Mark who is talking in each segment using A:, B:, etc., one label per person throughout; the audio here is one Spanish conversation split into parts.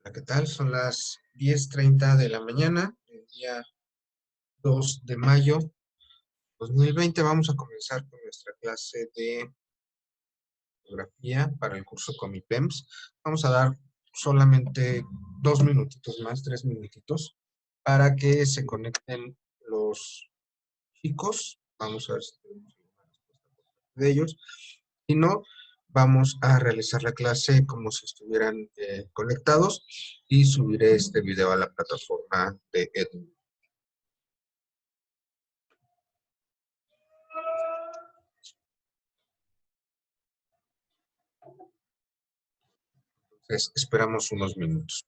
A: Hola, ¿qué tal? Son las 10:30 de la mañana, el día 2 de mayo 2020. Vamos a comenzar con nuestra clase de geografía para el curso Comipems. Vamos a dar solamente 2 minutitos más, 3 minutitos, para que se conecten los chicos. Vamos a ver si tenemos alguna respuesta por parte de ellos. Si no, vamos a realizar la clase como si estuvieran conectados y subiré este video a la plataforma de Edu. Entonces, esperamos unos minutos.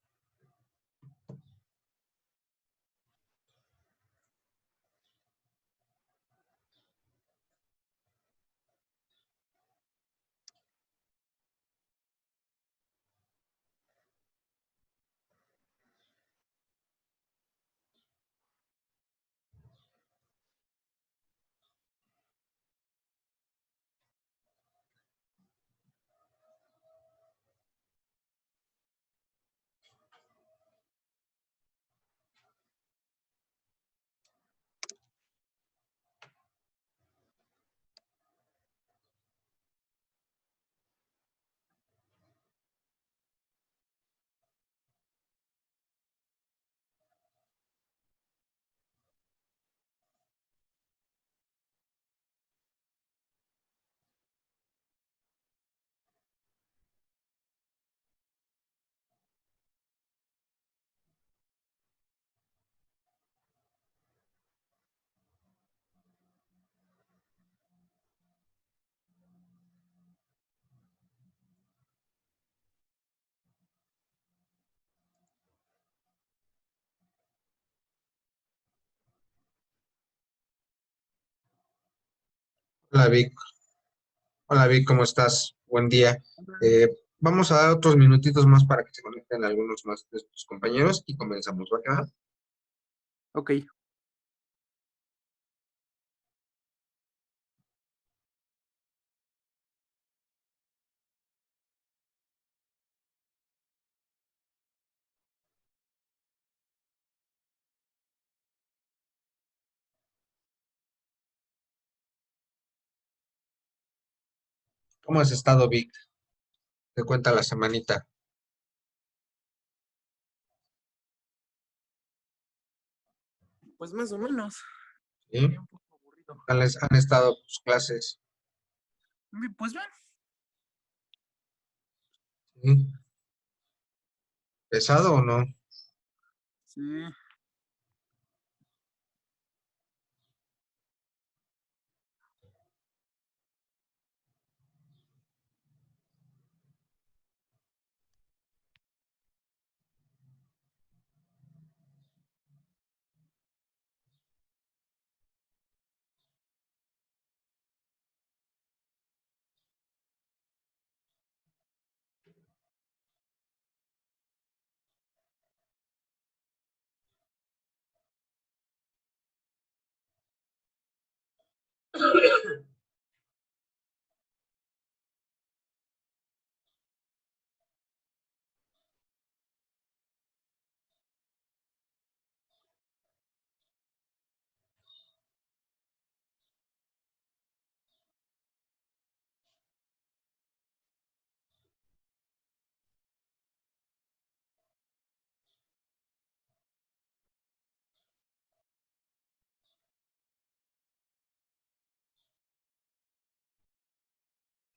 A: Hola Vic, hola Vic, ¿cómo estás? Buen día. Eh, Vamos a dar otros minutitos más para que se conecten algunos más de tus compañeros y comenzamos, ¿va acá?
B: Ok,
A: ¿Cómo has estado, Vic? Te cuenta la semanita.
B: pues más o menos.
A: ¿Sí?
B: Bien, un poco aburrido.
A: Han estado tus clases?
B: Pues bien,
A: ¿Sí? ¿Pesado o no?
B: sí.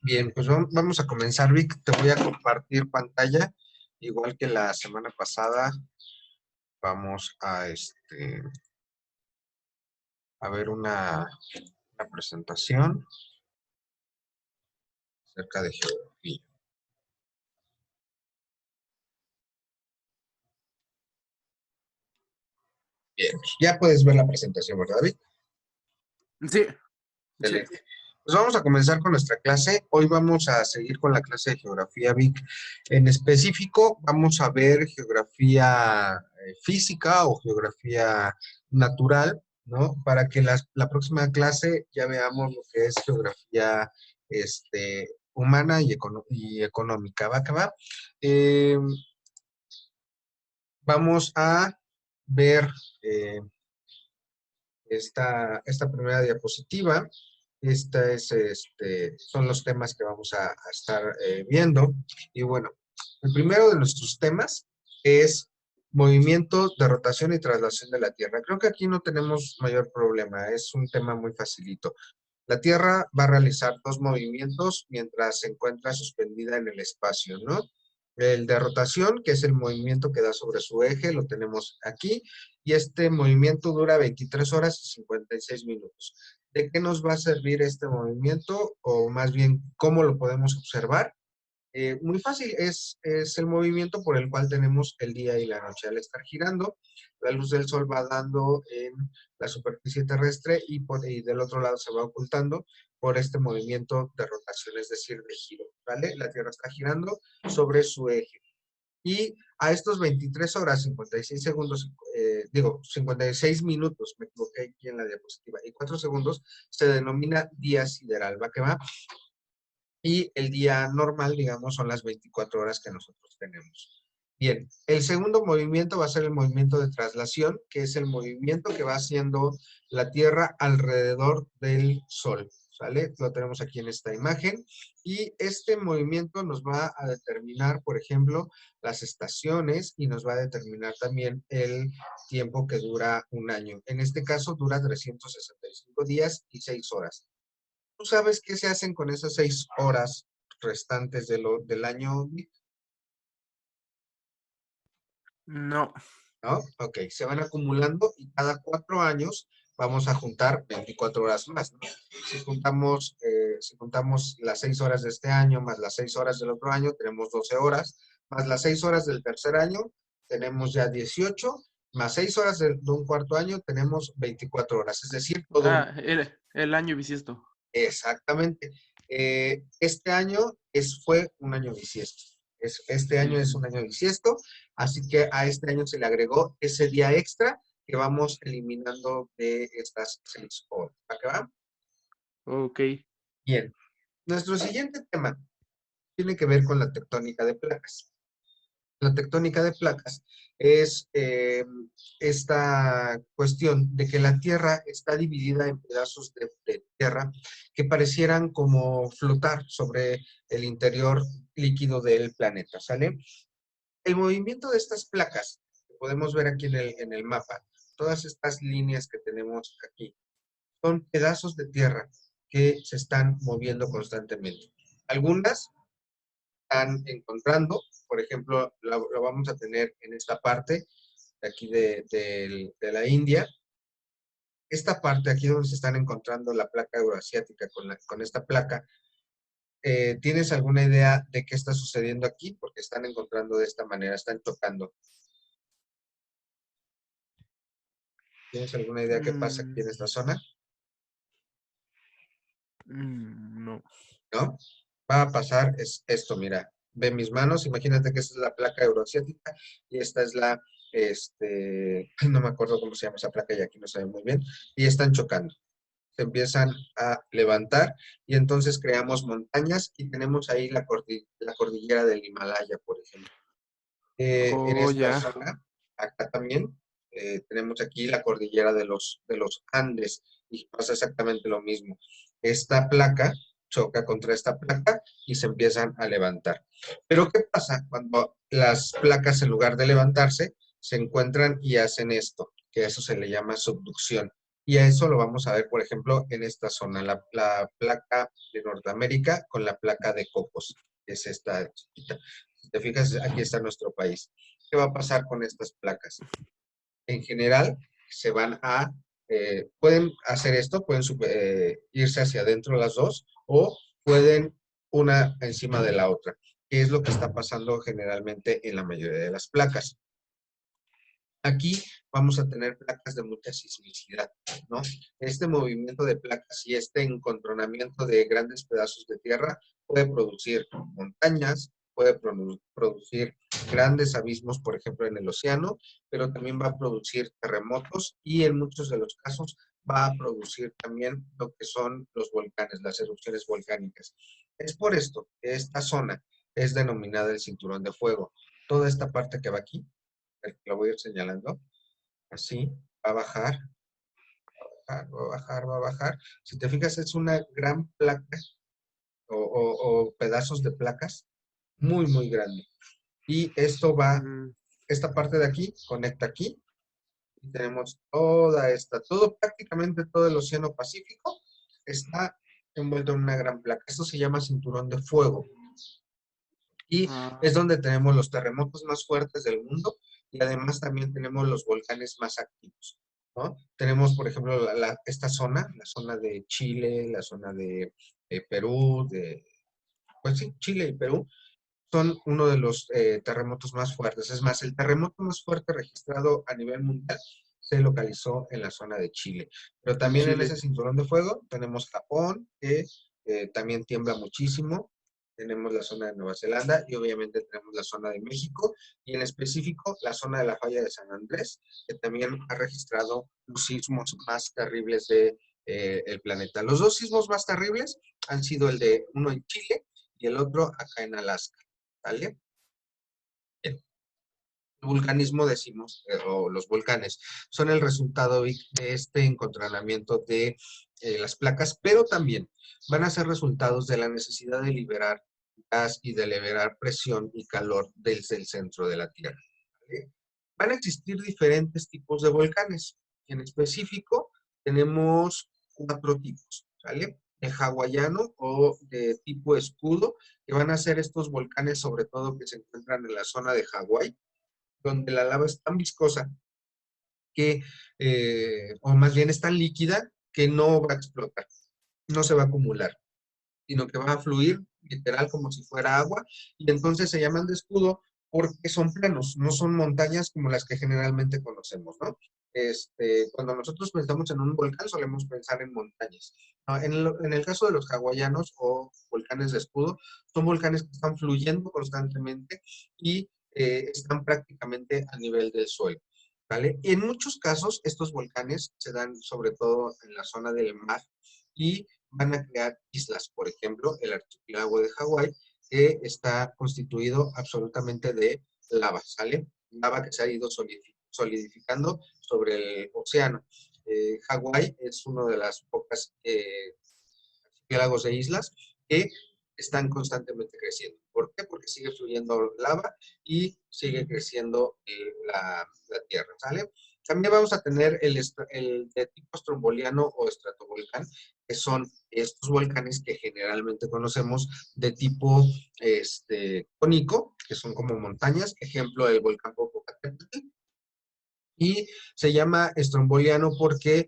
A: Bien, pues vamos a comenzar, Vic. Te voy a compartir pantalla, igual que la semana pasada. Vamos a ver una presentación acerca de geografía. Bien, ya puedes ver la presentación, ¿verdad, Vic?
B: Sí, sí.
A: Excelente. Pues vamos a comenzar con nuestra clase. Hoy vamos a seguir con la clase de geografía, Vic. En específico, vamos a ver geografía física o geografía natural, ¿no? Para que la próxima clase ya veamos lo que es geografía humana y económica. ¿Va que va? Eh, vamos a ver esta primera diapositiva. Son los temas que vamos a estar viendo. Y bueno, el primero de nuestros temas es movimiento de rotación y traslación de la Tierra. Creo que aquí no tenemos mayor problema, es un tema muy facilito. La Tierra va a realizar dos movimientos mientras se encuentra suspendida en el espacio, ¿no? El de rotación, que es el movimiento que da sobre su eje, lo tenemos aquí, y este movimiento dura 23 horas y 56 minutos. ¿De qué nos va a servir este movimiento? O más bien, ¿cómo lo podemos observar? Muy fácil, es el movimiento por el cual tenemos el día y la noche. Al estar girando, la luz del sol va dando en la superficie terrestre y del otro lado se va ocultando por este movimiento de rotación, es decir, de giro, ¿vale? La Tierra está girando sobre su eje. Y a estos 23 horas, 56 segundos, 56 minutos, me equivoqué aquí en la diapositiva, y 4 segundos, se denomina día sideral, ¿va que va? Y el día normal, digamos, son las 24 horas que nosotros tenemos. Bien, el segundo movimiento va a ser el movimiento de traslación, que es el movimiento que va haciendo la Tierra alrededor del Sol, ¿sale? Lo tenemos aquí en esta imagen. Y este movimiento nos va a determinar, por ejemplo, las estaciones y nos va a determinar también el tiempo que dura un año. En este caso, dura 365 días y 6 horas. ¿Tú sabes qué se hacen con esas 6 horas restantes del año,
B: No.
A: ¿no? Ok, se van acumulando y cada 4 años vamos a juntar 24 horas más, ¿no? Si juntamos las 6 horas de este año más las 6 horas del otro año, tenemos 12 horas, más las 6 horas del tercer año, tenemos ya 18, más 6 horas de un cuarto año, tenemos 24 horas, es decir, todo un...
B: Ah, el año bisiesto.
A: Exactamente. Este año fue un año bisiesto. Este año es un año bisiesto, así que a este año se le agregó ese día extra que vamos eliminando de estas 6 horas. ¿Para qué va?
B: Ok.
A: Bien. Nuestro siguiente tema tiene que ver con la tectónica de placas. La tectónica de placas es esta cuestión de que la Tierra está dividida en pedazos de tierra que parecieran como flotar sobre el interior líquido del planeta, ¿sale? El movimiento de estas placas, que podemos ver aquí en el mapa, todas estas líneas que tenemos aquí, son pedazos de tierra que se están moviendo constantemente. Algunas están encontrando, por ejemplo, lo vamos a tener en esta parte de aquí de la India. Esta parte aquí donde se están encontrando la placa euroasiática con esta placa, ¿tienes alguna idea de qué está sucediendo aquí? Porque están encontrando de esta manera, están chocando. ¿Tienes alguna idea qué pasa aquí
B: Mm,
A: en esta zona?
B: no.
A: ¿No? Va a pasar es esto, mira. Ve mis manos, imagínate que esta es la placa euroasiática y esta es no me acuerdo cómo se llama esa placa y aquí no sabe muy bien, y están chocando. Se empiezan a levantar y entonces creamos montañas y tenemos ahí la cordillera del Himalaya, por ejemplo. En
B: Oh,
A: esta
B: ya.
A: zona, acá también, tenemos aquí la cordillera de los Andes y pasa exactamente lo mismo. Esta placa choca contra esta placa y se empiezan a levantar. Pero ¿qué pasa cuando las placas en lugar de levantarse se encuentran y hacen esto? Que a eso se le llama subducción. Y a eso lo vamos a ver, por ejemplo, en esta zona, la placa de Norteamérica con la placa de Cocos, que es esta chiquita. Si te fijas, aquí está nuestro país. ¿Qué va a pasar con estas placas? En general, pueden hacer esto, pueden irse hacia adentro las dos, o pueden una encima de la otra, que es lo que está pasando generalmente en la mayoría de las placas. Aquí vamos a tener placas de mucha sismicidad, ¿no? Este movimiento de placas y este encontronamiento de grandes pedazos de tierra puede producir montañas, puede producir grandes abismos, por ejemplo, en el océano, pero también va a producir terremotos y en muchos de los casos va a producir también lo que son los volcanes, las erupciones volcánicas. Es por esto que esta zona es denominada el cinturón de fuego. Toda esta parte que va aquí lo voy a ir señalando, así, va a bajar, va a bajar, va a bajar. Si te fijas, es una gran placa o pedazos de placas muy, muy grande. Y esto va,
B: Mm,
A: esta parte de aquí, conecta aquí, y tenemos toda esta, todo, prácticamente todo el Océano Pacífico está envuelto en una gran placa. Esto se llama cinturón de fuego. Y
B: ah,
A: es donde tenemos los terremotos más fuertes del mundo y además también tenemos los volcanes más activos, ¿no? Tenemos, por ejemplo, esta zona, la zona de Chile, la zona de Perú, pues sí, Chile y Perú, son uno de los terremotos más fuertes. Es más, el terremoto más fuerte registrado a nivel mundial se localizó en la zona de Chile. Pero
B: en
A: también en ese
B: Chile.
A: cinturón de fuego tenemos Japón, que también tiembla muchísimo. Tenemos la zona de Nueva Zelanda y obviamente tenemos la zona de México y en específico la zona de la falla de San Andrés, que también ha registrado los sismos más terribles de, el planeta. Los dos sismos más terribles han sido el de uno en Chile y el otro acá en Alaska. ¿Vale? El vulcanismo decimos, o los volcanes, son el resultado de este encontramiento de las placas, pero también van a ser resultados de la necesidad de liberar gas y de liberar presión y calor desde el centro de la Tierra. ¿Vale? Van a existir diferentes tipos de volcanes. En específico, tenemos cuatro tipos, ¿vale? El hawaiano o de tipo escudo, que van a ser estos volcanes, sobre todo que se encuentran en la zona de Hawái, donde la lava es tan viscosa que, o más bien es tan líquida, que no va a explotar, no se va a acumular, sino que va a fluir literal como si fuera agua, y entonces se llaman de escudo porque son planos, no son montañas como las que generalmente conocemos, ¿no? Cuando nosotros pensamos en un volcán solemos pensar en montañas. ¿No? En el caso de los hawaianos o volcanes de escudo, son volcanes que están fluyendo constantemente y están prácticamente a nivel del suelo. ¿Vale? En muchos casos, estos volcanes se dan sobre todo en la zona del mar y van a crear islas. Por ejemplo, el archipiélago de Hawái, que está constituido absolutamente de lava, ¿sale? Lava que se ha ido solidificando sobre el océano. Hawái es uno de las pocas archipiélagos de islas que están constantemente creciendo. ¿Por qué? Porque sigue fluyendo lava y sigue creciendo la tierra, ¿sale? También vamos a tener el de tipo estromboliano o estratovolcán, que son estos volcanes que generalmente conocemos de tipo cónico, que son como montañas, ejemplo el volcán Popocatépetl, y se llama estromboliano porque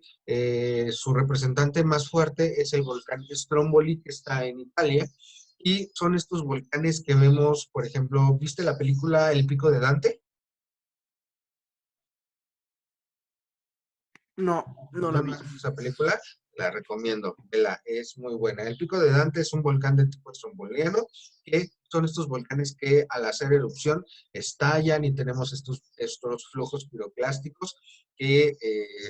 A: su representante más fuerte es el volcán Stromboli, que está en Italia, y son estos volcanes que vemos, por ejemplo, ¿viste la película El Pico de Dante?
B: No, no la
A: ¿No
B: vi.
A: has visto esa película? La recomiendo, vela, es muy buena. El Pico de Dante es un volcán de tipo estromboliano, que son estos volcanes que al hacer erupción estallan y tenemos estos flujos piroclásticos que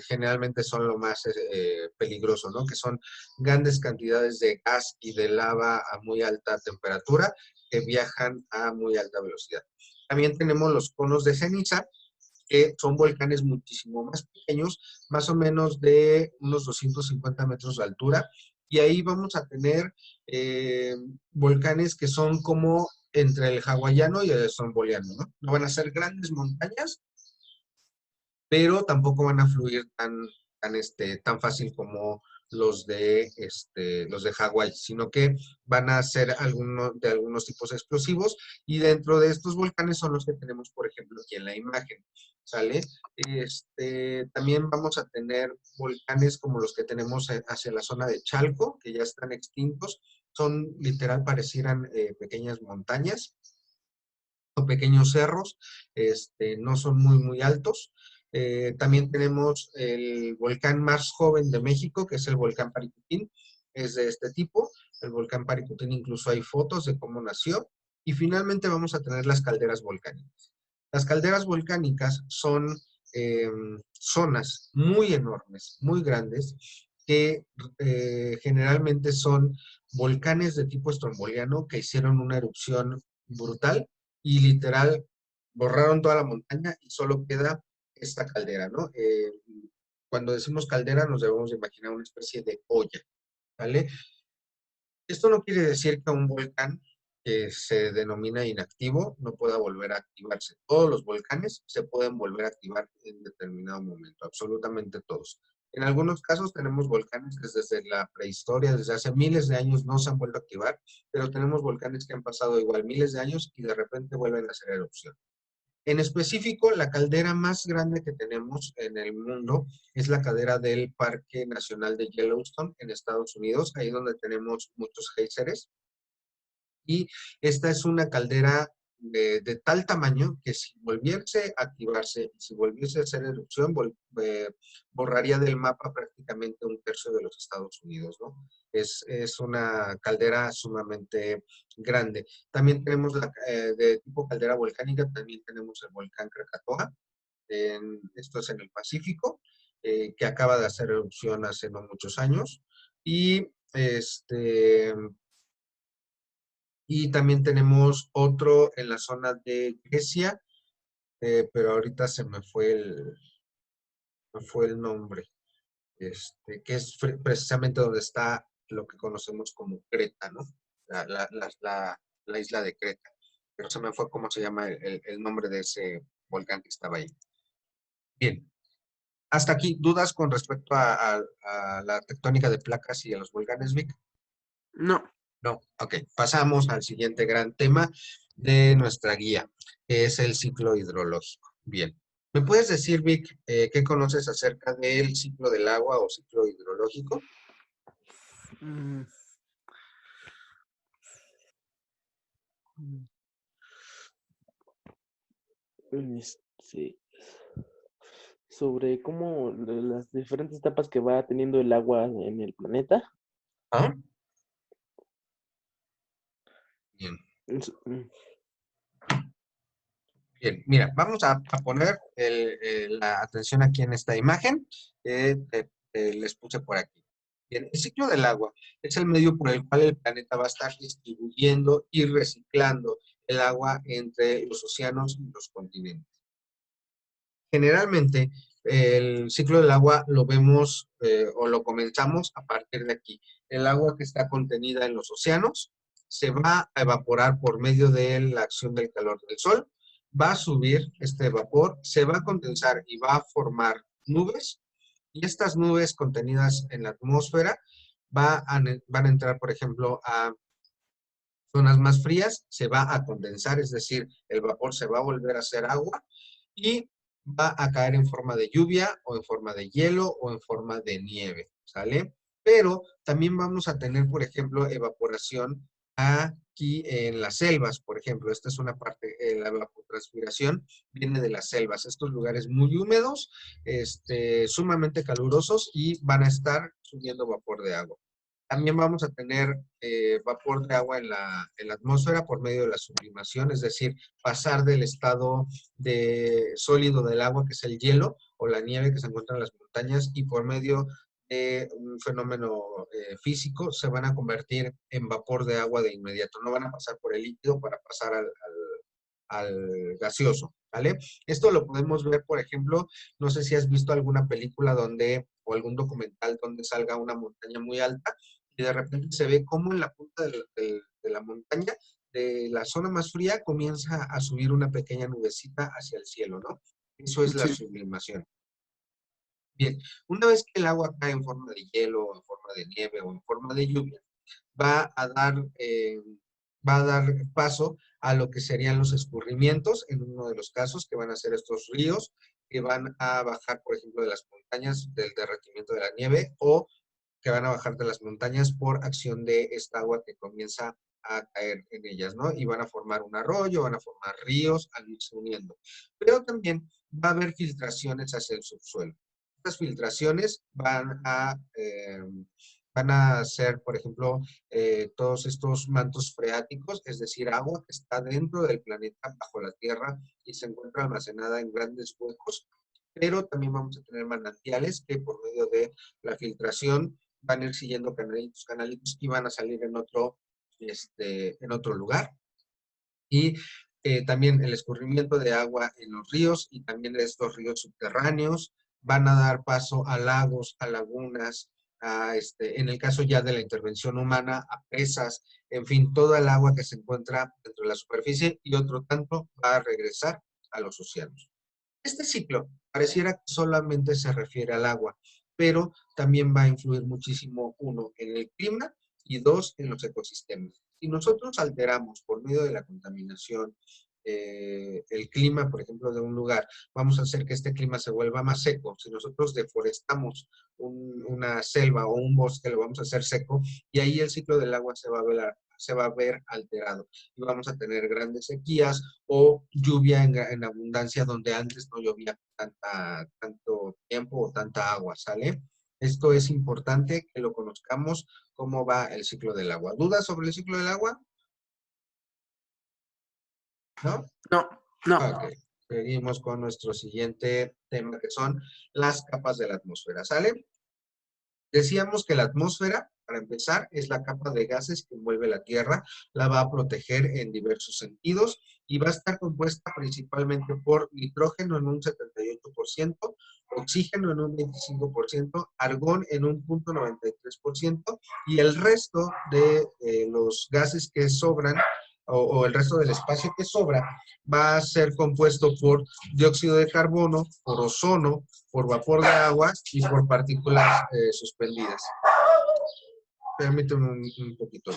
A: generalmente son lo más peligroso, ¿no? Que son grandes cantidades de gas y de lava a muy alta temperatura que viajan a muy alta velocidad. También tenemos los conos de ceniza, que son volcanes muchísimo más pequeños, más o menos de unos 250 metros de altura, y ahí vamos a tener eh, volcanes que son como entre el hawaiano y el stromboliano, ¿no? No van a ser grandes montañas, pero tampoco van a fluir tan fácil como los de Hawái, sino que van a ser algunos tipos explosivos y dentro de estos volcanes son los que tenemos, por ejemplo, aquí en la imagen, ¿sale? También vamos a tener volcanes como los que tenemos hacia la zona de Chalco, que ya están extintos, son literal parecieran pequeñas montañas o pequeños cerros, no son muy, muy altos. También tenemos el volcán más joven de México, que es el volcán Paricutín, es de este tipo. El volcán Paricutín incluso hay fotos de cómo nació. Y finalmente vamos a tener las calderas volcánicas. Las calderas volcánicas son zonas muy enormes, muy grandes, que generalmente son volcanes de tipo estromboliano que hicieron una erupción brutal y literal borraron toda la montaña y solo queda esta caldera, ¿no? Cuando decimos caldera nos debemos de imaginar una especie de olla, ¿vale? Esto no quiere decir que un volcán que se denomina inactivo no pueda volver a activarse. Todos los volcanes se pueden volver a activar en determinado momento, absolutamente todos. En algunos casos tenemos volcanes que desde la prehistoria, desde hace miles de años, no se han vuelto a activar, pero tenemos volcanes que han pasado igual miles de años y de repente vuelven a hacer erupción. En específico, la caldera más grande que tenemos en el mundo es la caldera del Parque Nacional de Yellowstone en Estados Unidos, ahí donde tenemos muchos géiseres. Y esta es una caldera de tal tamaño que si volviese a activarse, si volviese a hacer erupción, borraría del mapa prácticamente un tercio de los Estados Unidos, ¿no? Es una caldera sumamente grande. También tenemos de tipo caldera volcánica, también tenemos el volcán Krakatoa, esto es en el Pacífico, que acaba de hacer erupción hace no muchos años. Y y también tenemos otro en la zona de Grecia, pero ahorita me fue el nombre, que es precisamente donde está lo que conocemos como Creta, ¿no? La, la, la, la, la isla de Creta. Pero se me fue cómo se llama el nombre de ese volcán que estaba ahí. Bien, hasta aquí, ¿dudas con respecto a la tectónica de placas y a los volcanes, Vic?
B: No.
A: No, ok. Pasamos al siguiente gran tema de nuestra guía, que es el ciclo hidrológico. Bien. ¿Me puedes decir, Vic, qué conoces acerca del ciclo del agua o ciclo hidrológico?
B: Mm, mm, este, sobre cómo las diferentes etapas que va teniendo el agua en el planeta.
A: Ah, bien,
B: Mm.
A: bien. Mira, vamos a poner la atención aquí en esta imagen que les puse por aquí. Bien, el ciclo del agua es el medio por el cual el planeta va a estar distribuyendo y reciclando el agua entre los océanos y los continentes. Generalmente, el ciclo del agua lo vemos o lo comenzamos a partir de aquí. El agua que está contenida en los océanos se va a evaporar por medio de la acción del calor del sol, va a subir este vapor, se va a condensar y va a formar nubes, y estas nubes contenidas en la atmósfera van a entrar, por ejemplo, a zonas más frías, se va a condensar, es decir, el vapor se va a volver a hacer agua y va a caer en forma de lluvia o en forma de hielo o en forma de nieve, ¿sale? Pero también vamos a tener, por ejemplo, evaporación aquí en las selvas, por ejemplo. Esta es una parte, la evapotranspiración viene de las selvas, estos lugares muy húmedos, sumamente calurosos y van a estar subiendo vapor de agua. También vamos a tener vapor de agua en la atmósfera por medio de la sublimación, es decir, pasar del estado de sólido del agua, que es el hielo o la nieve que se encuentra en las montañas, y por medio de un fenómeno físico se van a convertir en vapor de agua de inmediato. No van a pasar por el líquido para pasar al gaseoso, ¿vale? Esto lo podemos ver, por ejemplo, no sé si has visto alguna película donde, o algún documental donde salga una montaña muy alta y de repente se ve cómo en la punta de la montaña, de la zona más fría, comienza a subir una pequeña nubecita hacia el cielo, ¿no? Eso es la
B: Sí.
A: sublimación. Bien, una vez que el agua cae en forma de hielo, o en forma de nieve o en forma de lluvia, va a dar, eh, va a dar paso a lo que serían los escurrimientos, en uno de los casos, que van a ser estos ríos que van a bajar, por ejemplo, de las montañas del derretimiento de la nieve o que van a bajar de las montañas por acción de esta agua que comienza a caer en ellas, ¿no? Y van a formar un arroyo, van a formar ríos al irse uniendo. Pero también va a haber filtraciones hacia el subsuelo. Estas filtraciones van a ser, por ejemplo, todos estos mantos freáticos, es decir, agua que está dentro del planeta bajo la Tierra y se encuentra almacenada en grandes huecos, pero también vamos a tener manantiales que por medio de la filtración van a ir siguiendo canalitos, canalitos y van a salir en otro lugar. Y también el escurrimiento de agua en los ríos y también estos ríos subterráneos van a dar paso a lagos, a lagunas, en el caso ya de la intervención humana, a presas, en fin, toda el agua que se encuentra dentro de la superficie y otro tanto va a regresar a los océanos. Este ciclo pareciera que solamente se refiere al agua, pero también va a influir muchísimo, uno, en el clima y dos, en los ecosistemas. Si nosotros alteramos por medio de la contaminación el clima, por ejemplo, de un lugar, vamos a hacer que este clima se vuelva más seco. Si nosotros deforestamos una selva o un bosque, lo vamos a hacer seco y ahí el ciclo del agua se va a ver alterado y vamos a tener grandes sequías o lluvia en abundancia donde antes no llovía tanto tiempo o tanta agua, ¿sale? Esto es importante que lo conozcamos, cómo va el ciclo del agua. ¿Dudas sobre el ciclo del agua? ¿No?
B: No, no.
A: Ok. Seguimos con nuestro siguiente tema, que son las capas de la atmósfera, ¿sale? Decíamos que la atmósfera, para empezar, es la capa de gases que envuelve la Tierra, la va a proteger en diversos sentidos y va a estar compuesta principalmente por nitrógeno en un 78%, oxígeno en un 25%, argón en un 0.93% y el resto de los gases que sobran o el resto del espacio que sobra va a ser compuesto por dióxido de carbono, por ozono, por vapor de agua y por partículas suspendidas. Permíteme un poquito.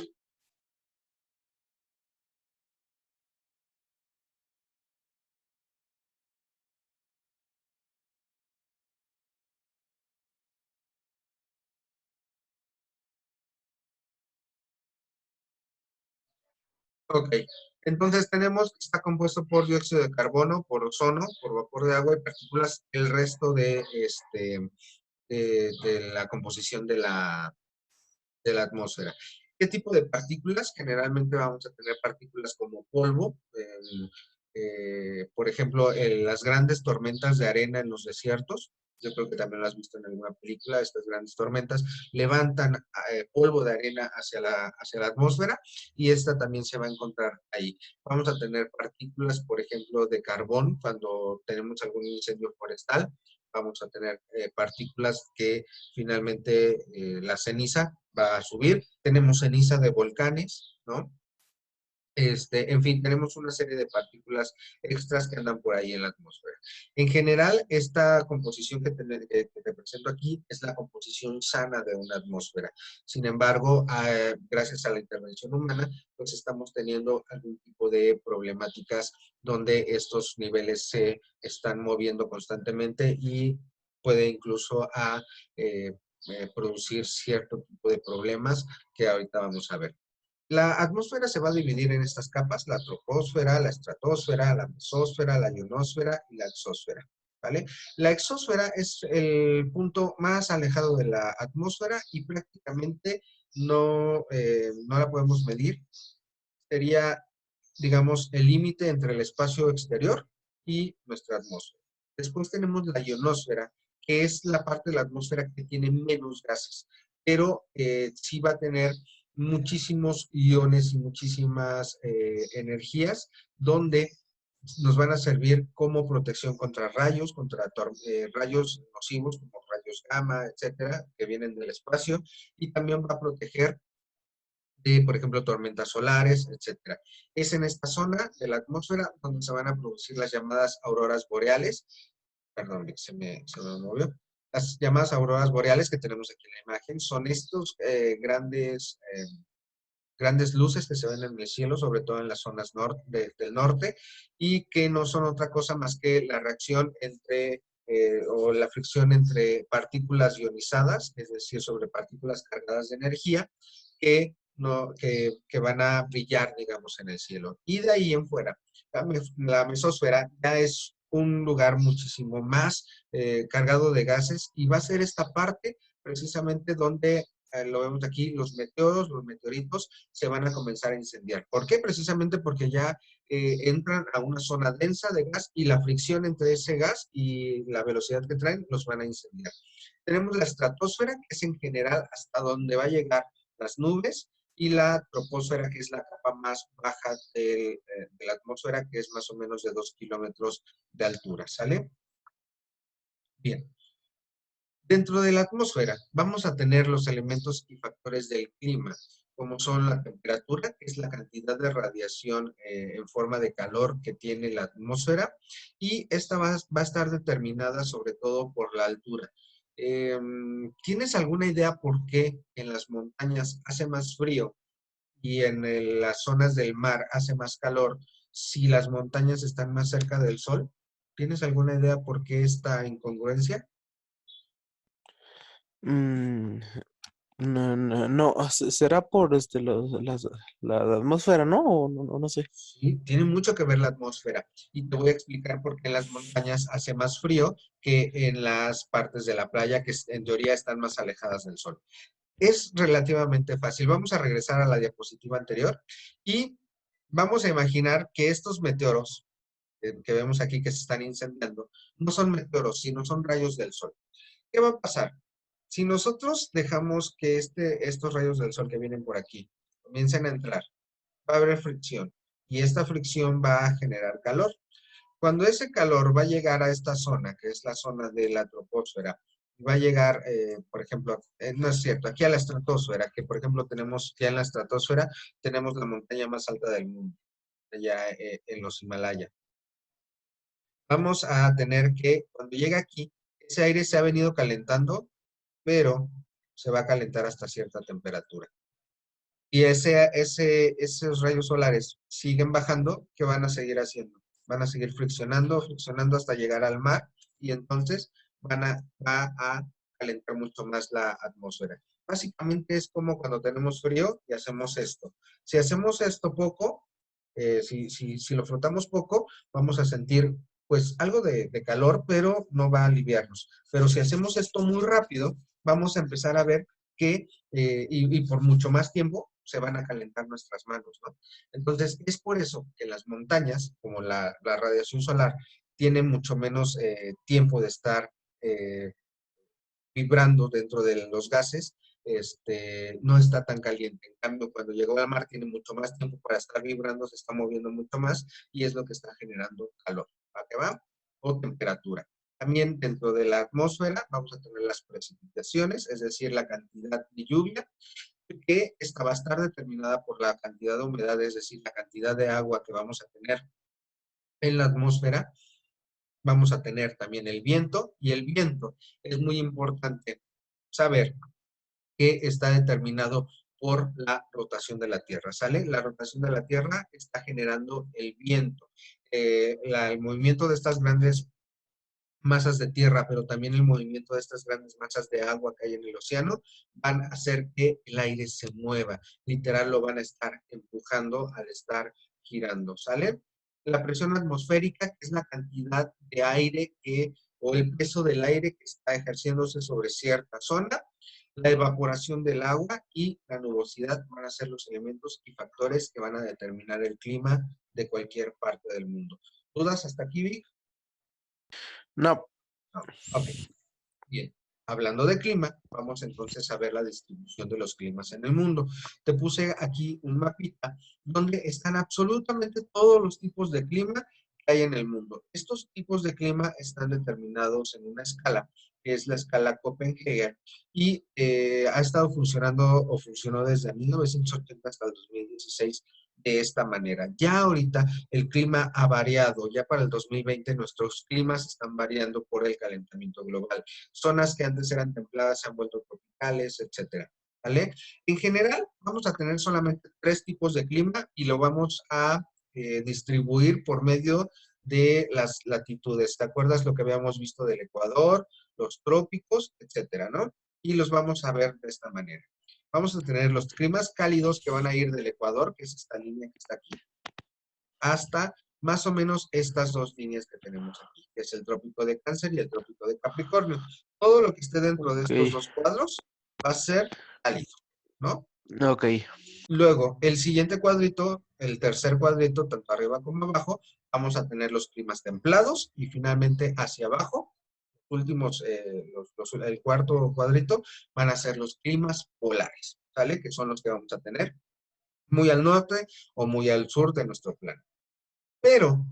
A: Ok, entonces tenemos que está compuesto por dióxido de carbono, por ozono, por vapor de agua y partículas, el resto de la composición de la atmósfera. ¿Qué tipo de partículas? Generalmente vamos a tener partículas como polvo, por ejemplo, las grandes tormentas de arena en los desiertos. Yo creo que también lo has visto en alguna película, estas grandes tormentas levantan polvo de arena hacia la atmósfera y esta también se va a encontrar ahí. Vamos a tener partículas, por ejemplo, de carbón cuando tenemos algún incendio forestal. Vamos a tener partículas que finalmente la ceniza va a subir. Tenemos ceniza de volcanes, ¿no? En fin, tenemos una serie de partículas extras que andan por ahí en la atmósfera. En general, esta composición que te presento aquí es la composición sana de una atmósfera. Sin embargo, gracias a la intervención humana, pues estamos teniendo algún tipo de problemáticas donde estos niveles se están moviendo constantemente y puede incluso producir cierto tipo de problemas que ahorita vamos a ver. La atmósfera se va a dividir en estas capas, la troposfera, la estratosfera, la mesósfera, la ionosfera y la exósfera, ¿vale? La exósfera es el punto más alejado de la atmósfera y prácticamente no la podemos medir. Sería, digamos, el límite entre el espacio exterior y nuestra atmósfera. Después tenemos la ionosfera, que es la parte de la atmósfera que tiene menos gases, pero sí va a tener muchísimos iones y muchísimas energías donde nos van a servir como protección contra rayos, contra rayos nocivos como rayos gamma, etcétera, que vienen del espacio, y también va a proteger de, por ejemplo, tormentas solares, etcétera. Es en esta zona de la atmósfera donde se van a producir las llamadas auroras boreales. Perdón, se me movió. Las llamadas auroras boreales que tenemos aquí en la imagen son estos grandes luces que se ven en el cielo, sobre todo en las zonas del norte, y que no son otra cosa más que la reacción o la fricción entre partículas ionizadas, es decir, sobre partículas cargadas de energía, que, no, que van a brillar, digamos, en el cielo. Y de ahí en fuera, la mesosfera ya es un lugar muchísimo más cargado de gases y va a ser esta parte precisamente donde lo vemos aquí, los meteoros, los meteoritos se van a comenzar a incendiar. ¿Por qué? Precisamente porque ya entran a una zona densa de gas y la fricción entre ese gas y la velocidad que traen los van a incendiar. Tenemos la estratosfera, que es en general hasta donde va a llegar las nubes, y la troposfera, que es la capa más baja de la atmósfera, que es más o menos de 2 kilómetros de altura, ¿sale? Bien. Dentro de la atmósfera vamos a tener los elementos y factores del clima, como son la temperatura, que es la cantidad de radiación en forma de calor que tiene la atmósfera, y esta va a estar determinada sobre todo por la altura. ¿Tienes alguna idea por qué en las montañas hace más frío y en las zonas del mar hace más calor si las montañas están más cerca del sol? ¿Tienes alguna idea por qué esta incongruencia?
B: Mm, no, será por la atmósfera, ¿no? O no sé.
A: Sí, tiene mucho que ver la atmósfera. Y te voy a explicar por qué en las montañas hace más frío que en las partes de la playa que en teoría están más alejadas del sol. Es relativamente fácil. Vamos a regresar a la diapositiva anterior y vamos a imaginar que estos meteoros que vemos aquí que se están incendiando no son meteoros, sino son rayos del sol. ¿Qué va a pasar? Si nosotros dejamos que estos rayos del sol que vienen por aquí comiencen a entrar, va a haber fricción y esta fricción va a generar calor. Cuando ese calor va a llegar a esta zona, que es la zona de la troposfera, va a llegar, por ejemplo, no es cierto, aquí a la estratosfera, que por ejemplo tenemos, ya en la estratosfera, tenemos la montaña más alta del mundo, allá en los Himalaya. Vamos a tener que, cuando llegue aquí, ese aire se ha venido calentando, pero se va a calentar hasta cierta temperatura. Y esos rayos solares siguen bajando, ¿qué van a seguir haciendo? Van a seguir friccionando, friccionando hasta llegar al mar y entonces va a calentar mucho más la atmósfera. Básicamente es como cuando tenemos frío y hacemos esto. Si hacemos esto poco, si lo frotamos poco, vamos a sentir pues algo de calor, pero no va a aliviarnos. Pero si hacemos esto muy rápido, vamos a empezar a ver que, y por mucho más tiempo, se van a calentar nuestras manos, ¿no? Entonces, es por eso que las montañas, como la radiación solar, tiene mucho menos tiempo de estar vibrando dentro de los gases, no está tan caliente. En cambio, cuando llegó al mar, tiene mucho más tiempo para estar vibrando, se está moviendo mucho más y es lo que está generando calor. ¿Para qué va? O temperatura. También dentro de la atmósfera vamos a tener las precipitaciones, es decir, la cantidad de lluvia, que esta va a estar determinada por la cantidad de humedad, es decir, la cantidad de agua que vamos a tener en la atmósfera. Vamos a tener también el viento, y el viento es muy importante saber que está determinado por la rotación de la Tierra, ¿sale? La rotación de la Tierra está generando el viento. El movimiento de estas grandes masas de tierra, pero también el movimiento de estas grandes masas de agua que hay en el océano, van a hacer que el aire se mueva. Literal, lo van a estar empujando al estar girando, ¿sale? La presión atmosférica, que es la cantidad de aire o el peso del aire que está ejerciéndose sobre cierta zona. La evaporación del agua y la nubosidad van a ser los elementos y factores que van a determinar el clima de cualquier parte del mundo. ¿Dudas hasta aquí, Vic?
B: No,
A: No. Ok. Bien, hablando de clima, vamos entonces a ver la distribución de los climas en el mundo. Te puse aquí un mapita donde están absolutamente todos los tipos de clima que hay en el mundo. Estos tipos de clima están determinados en una escala, que es la escala Copenhagen, y ha estado funcionando o funcionó desde 1980 hasta el 2016 de esta manera. Ya ahorita el clima ha variado, ya para el 2020 nuestros climas están variando por el calentamiento global. Zonas que antes eran templadas se han vuelto tropicales, etcétera. ¿Vale? En general, vamos a tener solamente 3 tipos de clima y lo vamos a distribuir por medio de las latitudes. ¿Te acuerdas lo que habíamos visto del Ecuador, los trópicos, etcétera, ¿no? Y los vamos a ver de esta manera. Vamos a tener los climas cálidos que van a ir del Ecuador, que es esta línea que está aquí, hasta más o menos estas dos líneas que tenemos aquí, que es el trópico de Cáncer y el trópico de Capricornio. Todo lo que esté dentro de
B: ok,
A: estos dos cuadros va a ser cálido, ¿no?
B: ok.
A: Luego, el siguiente cuadrito, el tercer cuadrito, tanto arriba como abajo, vamos a tener los climas templados y finalmente hacia abajo, últimos, el cuarto cuadrito, van a ser los climas polares. ¿sale? Que son los que vamos a tener muy al norte o muy al sur de nuestro planeta. Pero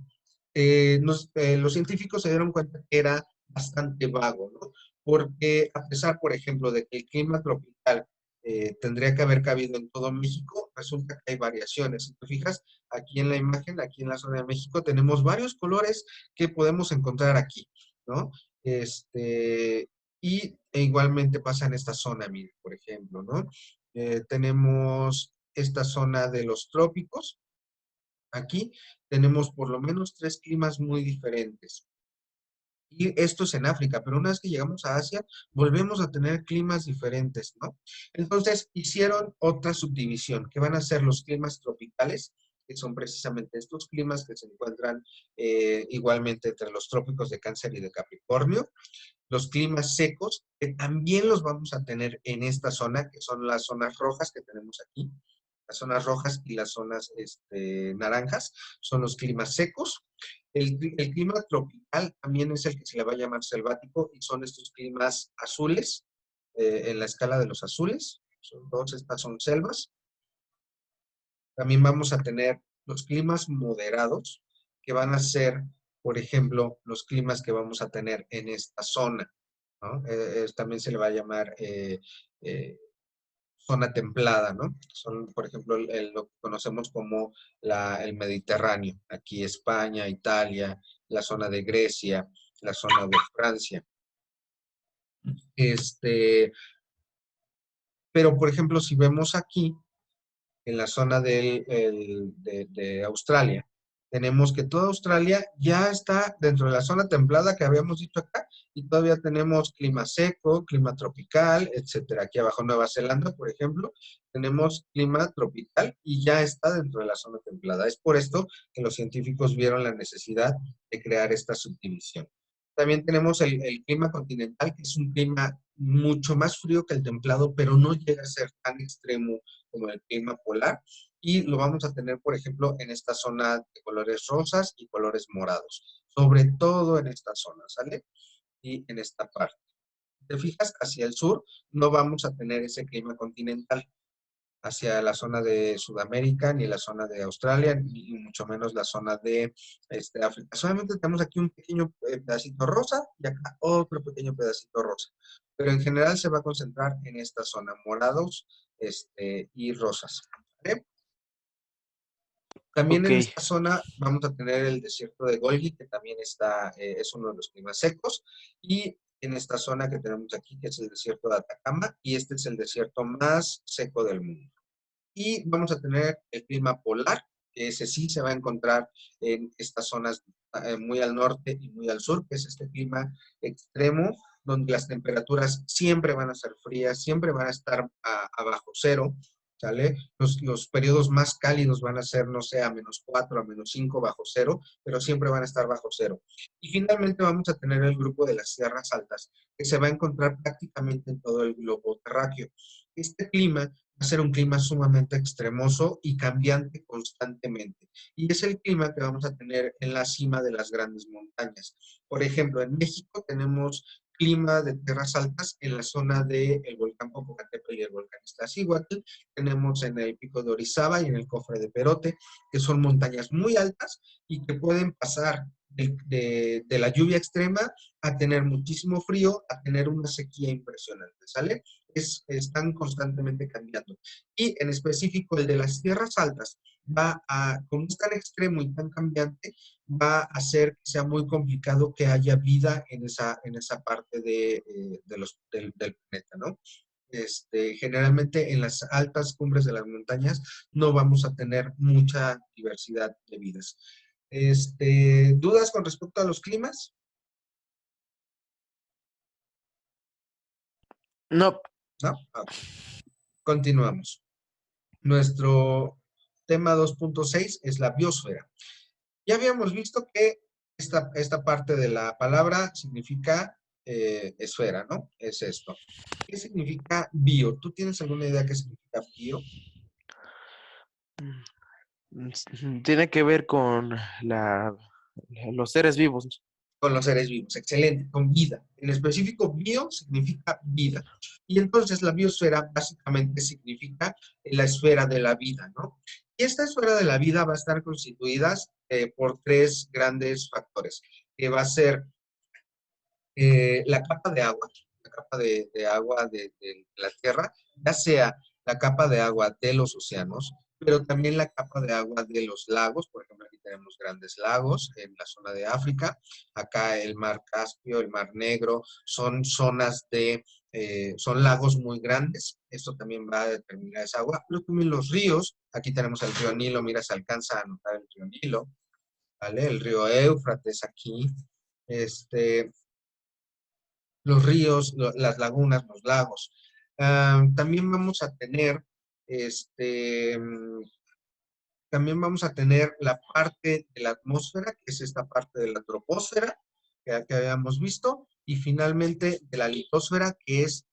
A: los científicos se dieron cuenta que era bastante vago, ¿no? Porque a pesar, por ejemplo, de que el clima tropical tendría que haber cabido en todo México, resulta que hay variaciones. Si te fijas, aquí en la imagen, aquí en la zona de México, tenemos varios colores que podemos encontrar aquí, ¿no? E igualmente pasa en esta zona, mire, por ejemplo, ¿no? Tenemos esta zona de los trópicos. Aquí tenemos por lo menos 3 climas muy diferentes. Y esto es en África, pero una vez que llegamos a Asia, volvemos a tener climas diferentes, ¿no? Entonces, hicieron otra subdivisión, que van a ser los climas tropicales, que son precisamente estos climas que se encuentran igualmente entre los trópicos de Cáncer y de Capricornio. Los climas secos, que también los vamos a tener en esta zona, que son las zonas rojas que tenemos aquí. Las zonas rojas y las zonas naranjas son los climas secos. El clima tropical también es el que se le va a llamar selvático y son estos climas azules, en la escala de los azules. Todas estas son selvas. También vamos a tener los climas moderados, que van a ser, por ejemplo, los climas que vamos a tener en esta zona, ¿no? También se le va a llamar eh, zona templada, ¿no? Son, por ejemplo, lo que conocemos como el Mediterráneo. Aquí España, Italia, la zona de Grecia, la zona de Francia. Pero, por ejemplo, si vemos aquí, en la zona de Australia. Tenemos que toda Australia ya está dentro de la zona templada que habíamos dicho acá y todavía tenemos clima seco, clima tropical, etcétera. Aquí abajo Nueva Zelanda, por ejemplo, tenemos clima tropical y ya está dentro de la zona templada. Es por esto que los científicos vieron la necesidad de crear esta subdivisión. También tenemos el clima continental, que es un clima mucho más frío que el templado, pero no llega a ser tan extremo como el clima polar. Y lo vamos a tener, por ejemplo, en esta zona de colores rosas y colores morados. Sobre todo en esta zona, ¿sale? Y en esta parte. Te fijas, hacia el sur no vamos a tener ese clima continental hacia la zona de Sudamérica, ni la zona de Australia, ni mucho menos la zona de África. Solamente tenemos aquí un pequeño pedacito rosa y acá otro pequeño pedacito rosa. Pero en general se va a concentrar en esta zona, morados y rosas. ¿Vale? También
B: Ok,
A: en esta zona vamos a tener el desierto de Golgi, que también es uno de los climas secos, y en esta zona que tenemos aquí, que es el desierto de Atacama, y este es el desierto más seco del mundo. Y vamos a tener el clima polar, que ese sí se va a encontrar en estas zonas muy al norte y muy al sur, que es este clima extremo, donde las temperaturas siempre van a ser frías, siempre van a estar abajo cero, ¿sale? Los periodos más cálidos van a ser, no sé, a -4, a -5 bajo cero, pero siempre van a estar bajo cero. Y finalmente vamos a tener el grupo de las tierras altas, que se va a encontrar prácticamente en todo el globo terráqueo. Este clima va a ser un clima sumamente extremoso y cambiante constantemente. Y es el clima que vamos a tener en la cima de las grandes montañas. Por ejemplo, en México tenemos clima de tierras altas en la zona del volcán Popocatépetl y el volcán Iztaccíhuatl. Tenemos en el pico de Orizaba y en el cofre de Perote, que son montañas muy altas y que pueden pasar de la lluvia extrema a tener muchísimo frío, a tener una sequía impresionante, ¿sale? Están constantemente cambiando. Y en específico el de las tierras altas como es tan extremo y tan cambiante, va a hacer que sea muy complicado que haya vida en esa parte del planeta, ¿no? Generalmente en las altas cumbres de las montañas no vamos a tener mucha diversidad de vidas. ¿Dudas con respecto a los climas?
B: no,
A: ¿No? Ok. Continuamos. Nuestro tema 2.6 es la biosfera. Ya habíamos visto que esta parte de la palabra significa esfera, ¿no? Es esto. ¿Qué significa bio? ¿Tú tienes alguna idea qué significa bio?
B: tiene que ver con los seres vivos.
A: Con los seres vivos, excelente, con vida. En específico, bio significa vida. Y entonces la biosfera básicamente significa la esfera de la vida, ¿no? Y esta esfera de la vida va a estar constituida por tres grandes factores, que va a ser la capa de agua, la capa de agua de la Tierra, ya sea la capa de agua de los océanos, pero también la capa de agua de los lagos. Por ejemplo, aquí tenemos grandes lagos en la zona de África, acá el mar Caspio, el mar Negro, son zonas son lagos muy grandes, esto también va a determinar esa agua, pero también los ríos, aquí tenemos el río Nilo, mira, se alcanza a notar el río Nilo, ¿vale? El río Éufrates aquí, este, los ríos, las lagunas, los lagos. También vamos a tener, este, también vamos a tener la parte de la atmósfera, que es esta parte de la troposfera que habíamos visto, y finalmente de la litosfera, que es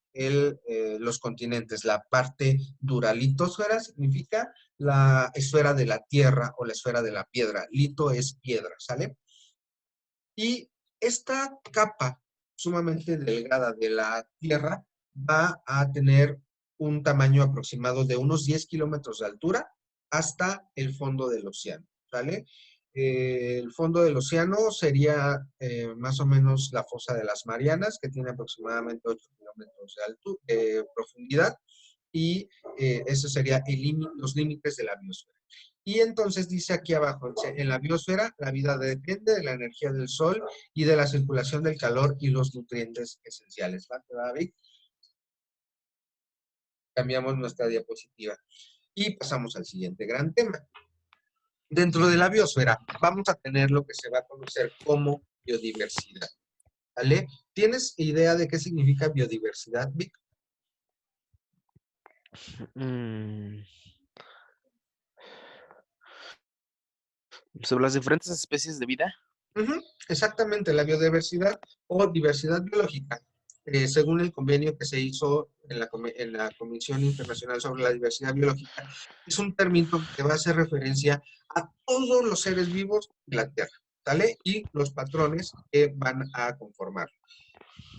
A: los continentes. La parte dura. Litosfera significa la esfera de la tierra o la esfera de la piedra. Lito es piedra, ¿sale? Y esta capa sumamente delgada de la Tierra va a tener un tamaño aproximado de unos 10 kilómetros de altura hasta el fondo del océano, ¿vale? El fondo del océano sería más o menos la fosa de las Marianas, que tiene aproximadamente 8 kilómetros de profundidad, y esos serían los límites de la biosfera. Y entonces dice aquí abajo, en la biosfera la vida depende de la energía del sol y de la circulación del calor y los nutrientes esenciales. ¿Va, David? Cambiamos nuestra diapositiva y pasamos al siguiente gran tema. Dentro de la biosfera vamos a tener lo que se va a conocer como biodiversidad. ¿Vale? ¿Tienes idea de qué significa biodiversidad, Vic?
B: Mm, sobre las diferentes especies de vida.
A: Exactamente, la biodiversidad o diversidad biológica, según el convenio que se hizo en la Comisión Internacional sobre la Diversidad Biológica, es un término que va a hacer referencia a todos los seres vivos de la Tierra, ¿sale? Y los patrones que van a conformar.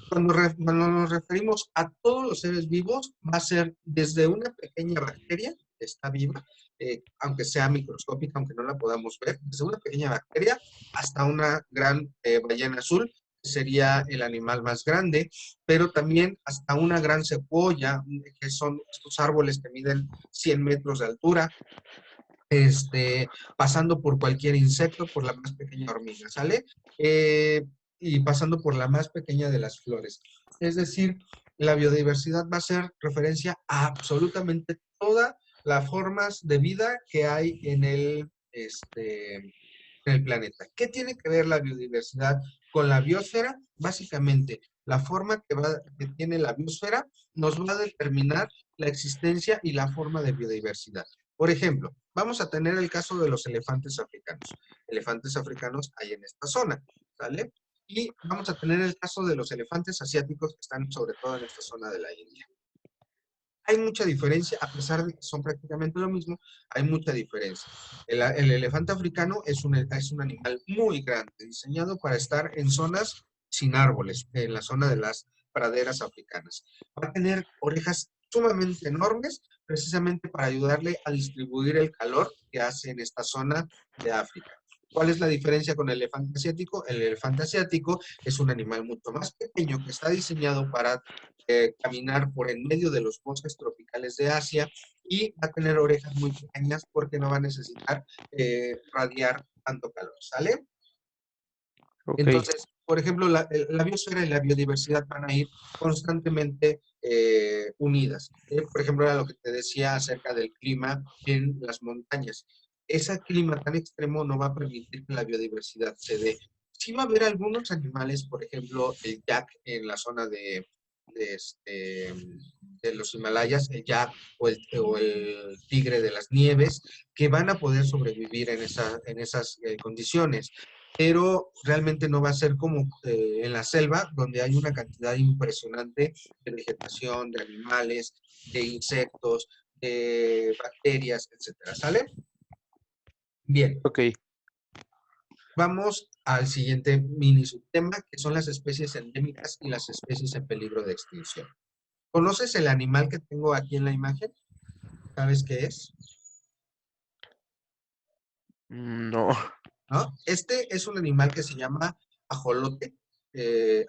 A: Cuando nos referimos a todos los seres vivos, va a ser desde una pequeña bacteria que está viva, aunque sea microscópica, aunque no la podamos ver, desde una pequeña bacteria hasta una gran ballena azul, que sería el animal más grande, pero también hasta una gran secuoya, que son estos árboles que miden 100 metros de altura, pasando por cualquier insecto, por la más pequeña hormiga, ¿sale? Y pasando por la más pequeña de las flores. Es decir, la biodiversidad va a ser referencia a absolutamente todas las formas de vida que hay en el planeta. ¿Qué tiene que ver la biodiversidad con la biosfera? Básicamente, la forma que tiene la biosfera nos va a determinar la existencia y la forma de biodiversidad. Por ejemplo, vamos a tener el caso de los elefantes africanos. Elefantes africanos hay en esta zona, ¿sale? Y vamos a tener el caso de los elefantes asiáticos que están sobre todo en esta zona de la India. Hay mucha diferencia, a pesar de que son prácticamente lo mismo, hay mucha diferencia. El elefante africano es un animal muy grande, diseñado para estar en zonas sin árboles, en la zona de las praderas africanas. Va a tener orejas sumamente enormes, precisamente para ayudarle a distribuir el calor que hace en esta zona de África. ¿Cuál es la diferencia con el elefante asiático? El elefante asiático es un animal mucho más pequeño que está diseñado para caminar por en medio de los bosques tropicales de Asia y va a tener orejas muy pequeñas porque no va a necesitar radiar tanto calor, ¿sale?
B: Ok.
A: Entonces, por ejemplo, la biosfera y la biodiversidad van a ir constantemente unidas. Por ejemplo, era lo que te decía acerca del clima en las montañas. Ese clima tan extremo no va a permitir que la biodiversidad se dé. Sí va a haber algunos animales, por ejemplo, el yak en la zona de, este, de los Himalayas, el yak o el tigre de las nieves, que van a poder sobrevivir en esas condiciones, pero realmente no va a ser como en la selva, donde hay una cantidad impresionante de vegetación, de animales, de insectos, de bacterias, etcétera. ¿Sale? Bien.
B: Ok.
A: vamos al siguiente mini subtema, que son las especies endémicas y las especies en peligro de extinción. ¿Conoces el animal que tengo aquí en la imagen? ¿Sabes qué es?
B: No.
A: ¿No? Este es un animal que se llama ajolote.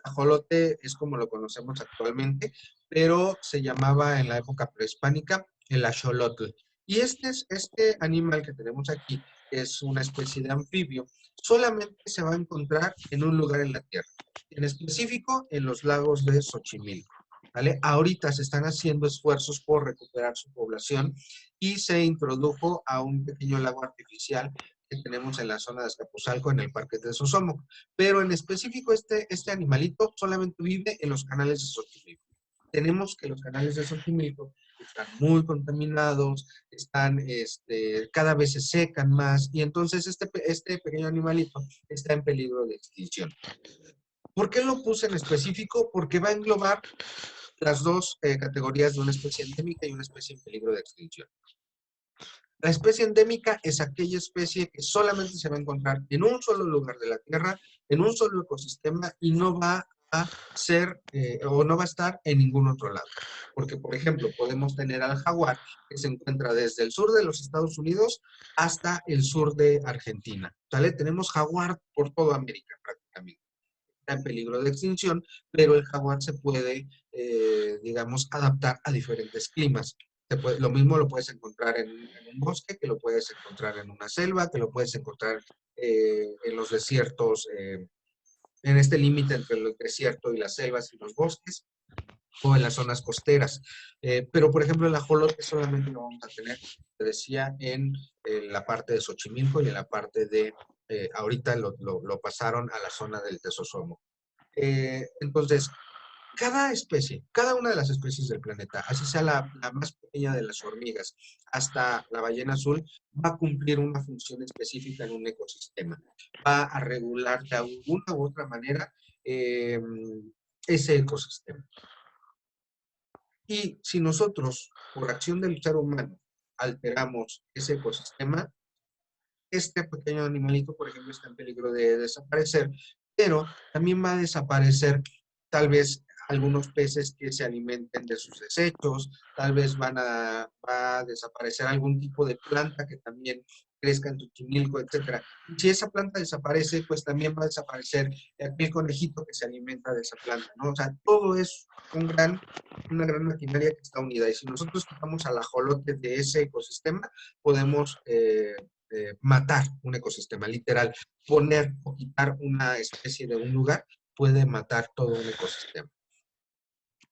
A: Ajolote es como lo conocemos actualmente, pero se llamaba en la época prehispánica el axolotl. Y este animal que tenemos aquí, que es una especie de anfibio, solamente se va a encontrar en un lugar en la Tierra, en específico en los lagos de Xochimilco. ¿Vale? Ahorita se están haciendo esfuerzos por recuperar su población y se introdujo a un pequeño lago artificial que tenemos en la zona de Azcapotzalco, en el Parque de Sosomo. Pero en específico este animalito solamente vive en los canales de Xochimilco. Tenemos que los canales de Xochimilco están muy contaminados, están, cada vez se secan más, y entonces este pequeño animalito está en peligro de extinción. ¿Por qué lo puse en específico? Porque va a englobar las dos categorías de una especie endémica y una especie en peligro de extinción. La especie endémica es aquella especie que solamente se va a encontrar en un solo lugar de la Tierra, en un solo ecosistema y no va a ser o no va a estar en ningún otro lado. Porque, por ejemplo, podemos tener al jaguar que se encuentra desde el sur de los Estados Unidos hasta el sur de Argentina. ¿Sale? Tenemos jaguar por toda América prácticamente. Está en peligro de extinción, pero el jaguar se puede, digamos, adaptar a diferentes climas. Lo mismo lo puedes encontrar en un bosque, que lo puedes encontrar en una selva, que lo puedes encontrar en los desiertos, en este límite entre el desierto y las selvas y los bosques, o en las zonas costeras. Pero, por ejemplo, el ajolote solamente lo vamos a tener, te decía, en la parte de Xochimilco y en la parte de, ahorita lo pasaron a la zona del Tesosomo. Entonces, cada especie, cada una de las especies del planeta, así sea la más pequeña de las hormigas, hasta la ballena azul, va a cumplir una función específica en un ecosistema. Va a regular de alguna u otra manera eh, ese ecosistema. Y si nosotros, por acción del ser humano, alteramos ese ecosistema, este pequeño animalito, por ejemplo, está en peligro de desaparecer, pero también va a desaparecer tal vez algunos peces que se alimenten de sus desechos, tal vez va a desaparecer algún tipo de planta que también crezca en Xochimilco, etcétera. Y si esa planta desaparece, pues también va a desaparecer aquel conejito que se alimenta de esa planta, ¿no? O sea, todo es una gran maquinaria que está unida. Y si nosotros quitamos al ajolote de ese ecosistema, podemos matar un ecosistema, literal. Poner o quitar una especie de un lugar puede matar todo un ecosistema.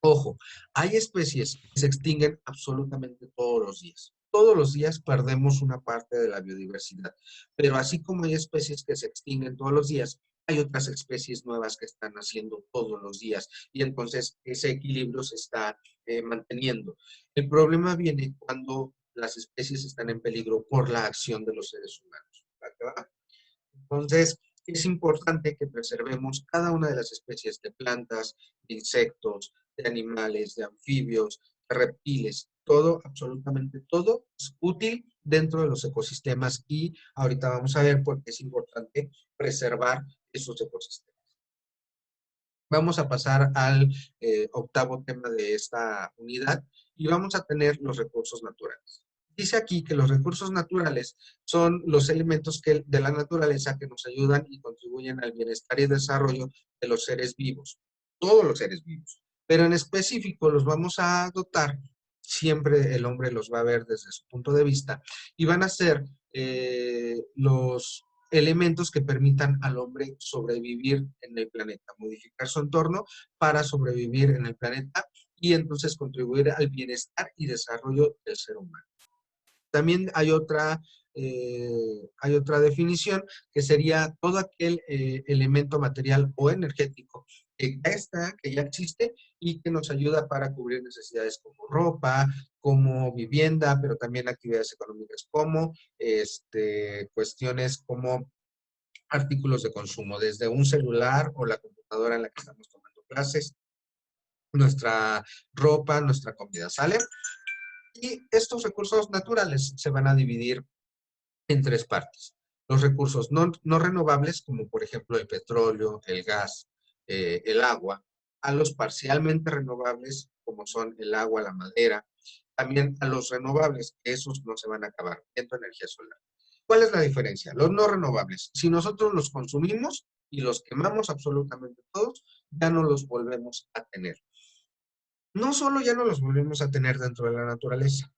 A: Ojo, hay especies que se extinguen absolutamente todos los días. Todos los días perdemos una parte de la biodiversidad, pero así como hay especies que se extinguen todos los días, hay otras especies nuevas que están naciendo todos los días y entonces ese equilibrio se está manteniendo. El problema viene cuando las especies están en peligro por la acción de los seres humanos. ¿Va? Entonces, es importante que preservemos cada una de las especies de plantas, de insectos, de animales, de anfibios, de reptiles. Todo, absolutamente todo, es útil dentro de los ecosistemas y ahorita vamos a ver por qué es importante preservar esos ecosistemas. Vamos a pasar al octavo tema de esta unidad y vamos a tener los recursos naturales. Dice aquí que los recursos naturales son los elementos de la naturaleza que nos ayudan y contribuyen al bienestar y desarrollo de los seres vivos, todos los seres vivos. Pero en específico los vamos a dotar, siempre el hombre los va a ver desde su punto de vista, y van a ser los elementos que permitan al hombre sobrevivir en el planeta, modificar su entorno para sobrevivir en el planeta y entonces contribuir al bienestar y desarrollo del ser humano. También hay otra definición que sería todo aquel elemento material o energético que ya está, que ya existe y que nos ayuda para cubrir necesidades como ropa, como vivienda, pero también actividades económicas como cuestiones como artículos de consumo, desde un celular o la computadora en la que estamos tomando clases, nuestra ropa, nuestra comida, ¿sale? Y estos recursos naturales se van a dividir en tres partes. Los recursos no renovables, como por ejemplo el petróleo, el gas, el agua, a los parcialmente renovables, como son el agua, la madera, también a los renovables, que esos no se van a acabar, viento, energía solar. ¿Cuál es la diferencia? Los no renovables, si nosotros los consumimos y los quemamos absolutamente todos, ya no los volvemos a tener. No solo ya no los volvemos a tener dentro de la naturaleza,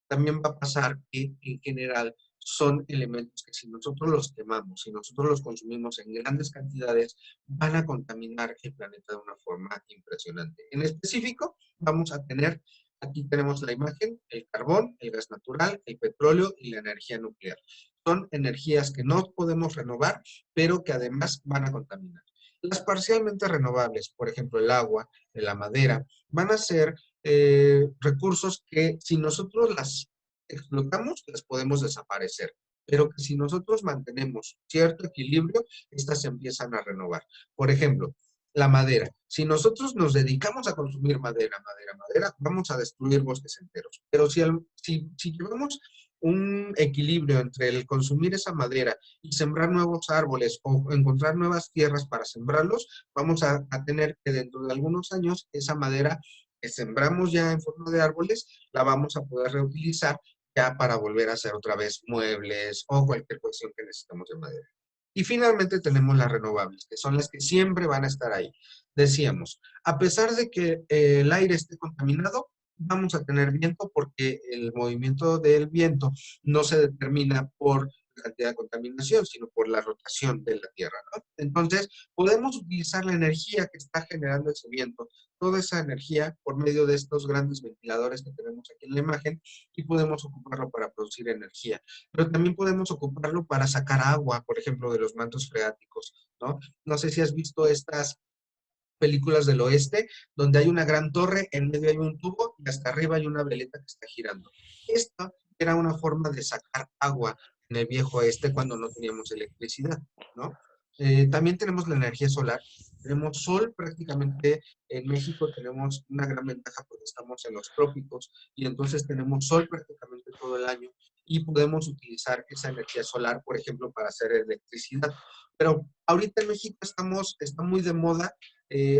A: también va a pasar que en general son elementos que si nosotros los quemamos, si nosotros los consumimos en grandes cantidades, van a contaminar el planeta de una forma impresionante. En específico, vamos a tener, aquí tenemos la imagen, el carbón, el gas natural, el petróleo y la energía nuclear. Son energías que no podemos renovar, pero que además van a contaminar. Las parcialmente renovables, por ejemplo, el agua, la madera, van a ser recursos que si nosotros las explotamos, las podemos desaparecer, pero que si nosotros mantenemos cierto equilibrio, estas se empiezan a renovar. Por ejemplo, la madera. Si nosotros nos dedicamos a consumir madera, vamos a destruir bosques enteros. Pero si llevamos un equilibrio entre el consumir esa madera y sembrar nuevos árboles o encontrar nuevas tierras para sembrarlos, vamos a tener que dentro de algunos años esa madera que sembramos ya en forma de árboles, la vamos a poder reutilizar ya para volver a hacer otra vez muebles o cualquier cuestión que necesitamos de madera. Y finalmente tenemos las renovables, que son las que siempre van a estar ahí. Decíamos, a pesar de que el aire esté contaminado, vamos a tener viento porque el movimiento del viento no se determina por la cantidad de contaminación, sino por la rotación de la Tierra, ¿no? Entonces, podemos utilizar la energía que está generando ese viento, toda esa energía por medio de estos grandes ventiladores que tenemos aquí en la imagen y podemos ocuparlo para producir energía. Pero también podemos ocuparlo para sacar agua, por ejemplo, de los mantos freáticos, ¿no? No sé si has visto estas películas del oeste, donde hay una gran torre, en medio hay un tubo y hasta arriba hay una veleta que está girando. Esta era una forma de sacar agua en el viejo oeste cuando no teníamos electricidad, ¿no? También tenemos la energía solar. Tenemos sol prácticamente en México, tenemos una gran ventaja porque estamos en los trópicos y entonces tenemos sol prácticamente todo el año y podemos utilizar esa energía solar, por ejemplo, para hacer electricidad. Pero ahorita en México está muy de moda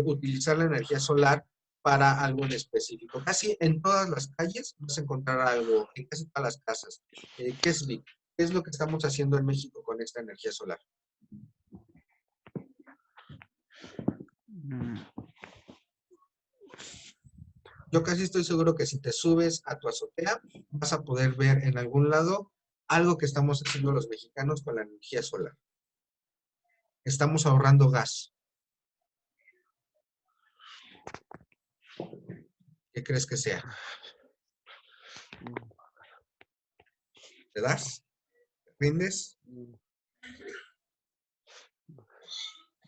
A: utilizar la energía solar para algo en específico. Casi en todas las calles vas a encontrar algo, en casi todas las casas. ¿Qué es VIC? ¿Qué es lo que estamos haciendo en México con esta energía solar?
B: Mm,
A: Yo casi estoy seguro que si te subes a tu azotea, vas a poder ver en algún lado algo que estamos haciendo los mexicanos con la energía solar. Estamos ahorrando gas. ¿Qué crees que sea? ¿Te das? ¿Te rindes?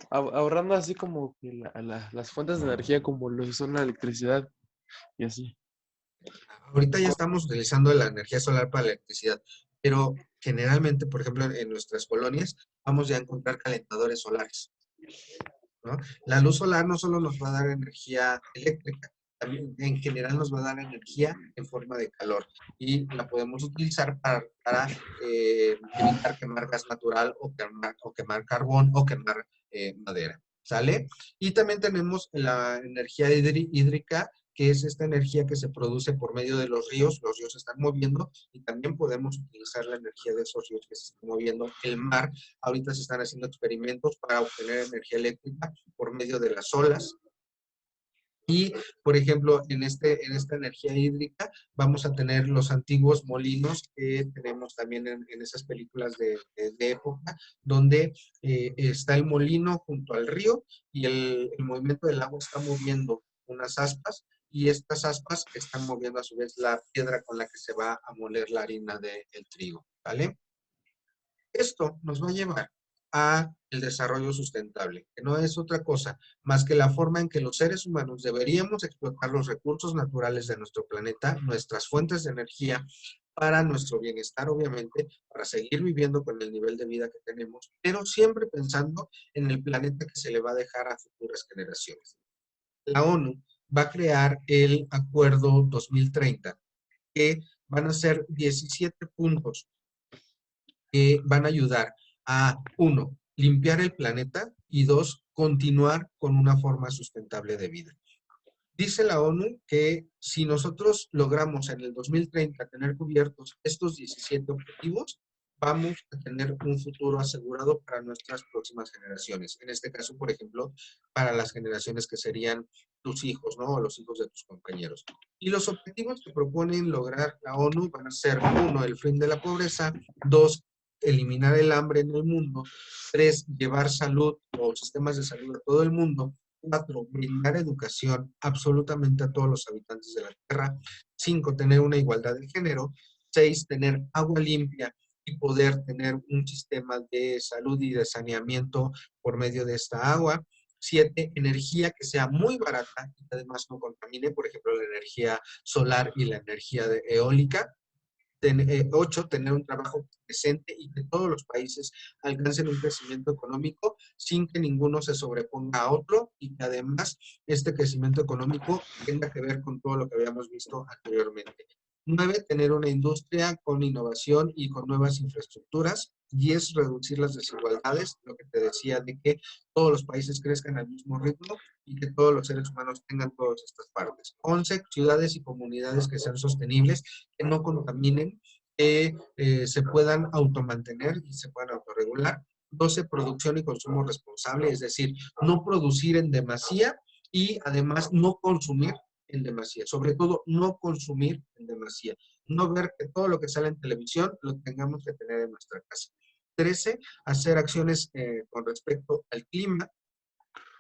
B: Ahorrando así como que las fuentes de energía como lo son la electricidad y así.
A: Ahorita ya estamos utilizando la energía solar para la electricidad, pero generalmente, por ejemplo, en nuestras colonias, vamos ya a encontrar calentadores solares, ¿no? La luz solar no solo nos va a dar energía eléctrica, también en general nos va a dar energía en forma de calor y la podemos utilizar para evitar quemar gas natural o quemar carbón o quemar madera, ¿sale? Y también tenemos la energía hídrica, que es esta energía que se produce por medio de los ríos se están moviendo y también podemos utilizar la energía de esos ríos que se están moviendo. El mar, ahorita se están haciendo experimentos para obtener energía eléctrica por medio de las olas. Y, por ejemplo, en esta energía hídrica vamos a tener los antiguos molinos que tenemos también en esas películas de época, donde está el molino junto al río y el movimiento del agua está moviendo unas aspas y estas aspas están moviendo a su vez la piedra con la que se va a moler la harina del trigo, ¿vale? Esto nos va a llevar a el desarrollo sustentable, que no es otra cosa más que la forma en que los seres humanos deberíamos explotar los recursos naturales de nuestro planeta, nuestras fuentes de energía, para nuestro bienestar, obviamente, para seguir viviendo con el nivel de vida que tenemos, pero siempre pensando en el planeta que se le va a dejar a futuras generaciones. La ONU va a crear el Acuerdo 2030, que van a ser 17 puntos que van a ayudar a, uno, limpiar el planeta y dos, continuar con una forma sustentable de vida. Dice la ONU que si nosotros logramos en el 2030 tener cubiertos estos 17 objetivos, vamos a tener un futuro asegurado para nuestras próximas generaciones. En este caso, por ejemplo, para las generaciones que serían tus hijos, ¿no? O los hijos de tus compañeros. Y los objetivos que proponen lograr la ONU van a ser, uno, el fin de la pobreza; dos, eliminar el hambre en el mundo; tres, llevar salud o sistemas de salud a todo el mundo; cuatro, brindar educación absolutamente a todos los habitantes de la Tierra; cinco, tener una igualdad de género; seis, tener agua limpia y poder tener un sistema de salud y de saneamiento por medio de esta agua; siete, energía que sea muy barata y que además no contamine, por ejemplo, la energía solar y la energía eólica; ocho, tener un trabajo decente y que todos los países alcancen un crecimiento económico sin que ninguno se sobreponga a otro y que además este crecimiento económico tenga que ver con todo lo que habíamos visto anteriormente. Nueve, tener una industria con innovación y con nuevas infraestructuras. 10, reducir las desigualdades, lo que te decía de que todos los países crezcan al mismo ritmo y que todos los seres humanos tengan todas estas partes. 11, ciudades y comunidades que sean sostenibles, que no contaminen, que se puedan automantener y se puedan autorregular. 12, producción y consumo responsable, es decir, no producir en demasía y además no consumir en demasía, sobre todo no consumir en demasía, no ver que todo lo que sale en televisión lo tengamos que tener en nuestra casa. 13, hacer acciones con respecto al clima.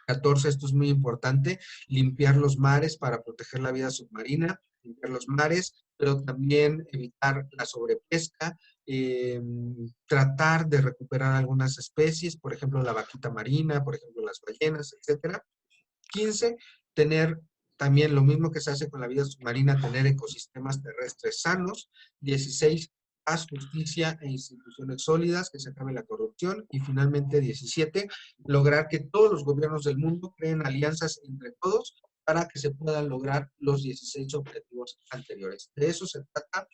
A: 14, esto es muy importante, limpiar los mares para proteger la vida submarina, limpiar los mares, pero también evitar la sobrepesca, tratar de recuperar algunas especies, por ejemplo, la vaquita marina, por ejemplo, las ballenas, etcétera. 15, tener también lo mismo que se hace con la vida submarina, tener ecosistemas terrestres sanos. 16, paz, justicia e instituciones sólidas, que se acabe la corrupción. Y finalmente, 17, lograr que todos los gobiernos del mundo creen alianzas entre todos para que se puedan lograr los 16 objetivos anteriores. De eso se trata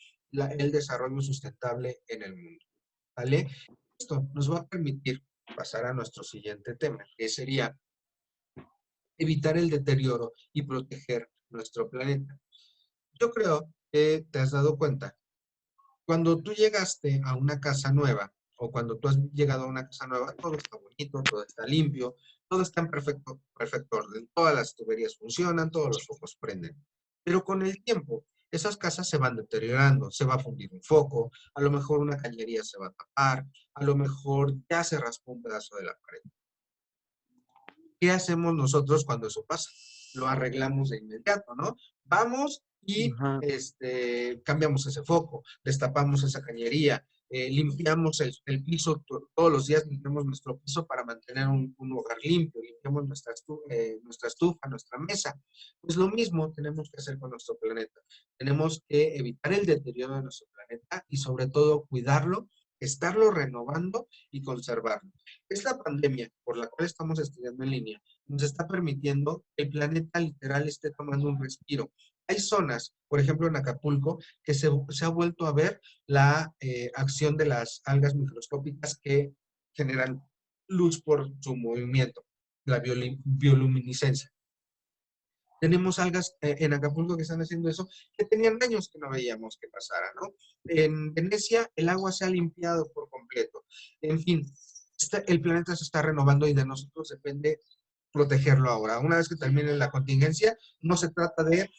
A: el desarrollo sustentable en el mundo. ¿Vale? Esto nos va a permitir pasar a nuestro siguiente tema, que sería evitar el deterioro y proteger nuestro planeta. Yo creo que te has dado cuenta, cuando tú llegaste a una casa nueva o cuando tú has llegado a una casa nueva, todo está bonito, todo está limpio, todo está en perfecto orden, todas las tuberías funcionan, todos los focos prenden. Pero con el tiempo, esas casas se van deteriorando, se va a fundir un foco, a lo mejor una cañería se va a tapar, a lo mejor ya se raspó un pedazo de la pared. ¿Qué hacemos nosotros cuando eso pasa? Lo arreglamos de inmediato, ¿no? Vamos y
B: Ajá.
A: cambiamos ese foco, destapamos esa cañería, limpiamos el piso, todos los días limpiamos nuestro piso para mantener un hogar limpio, limpiamos nuestra estufa, nuestra mesa. Pues lo mismo tenemos que hacer con nuestro planeta. Tenemos que evitar el deterioro de nuestro planeta y sobre todo cuidarlo, estarlo renovando y conservarlo. Esta pandemia por la cual estamos estudiando en línea nos está permitiendo que el planeta literal esté tomando un respiro. Hay zonas, por ejemplo en Acapulco, que se ha vuelto a ver la acción de las algas microscópicas que generan luz por su movimiento, la bioluminiscencia. Tenemos algas en Acapulco que están haciendo eso, que tenían años que no veíamos que pasara, ¿no? En Venecia el agua se ha limpiado por completo. En fin, el planeta se está renovando y de nosotros depende protegerlo ahora. Una vez que termine la contingencia, no se trata de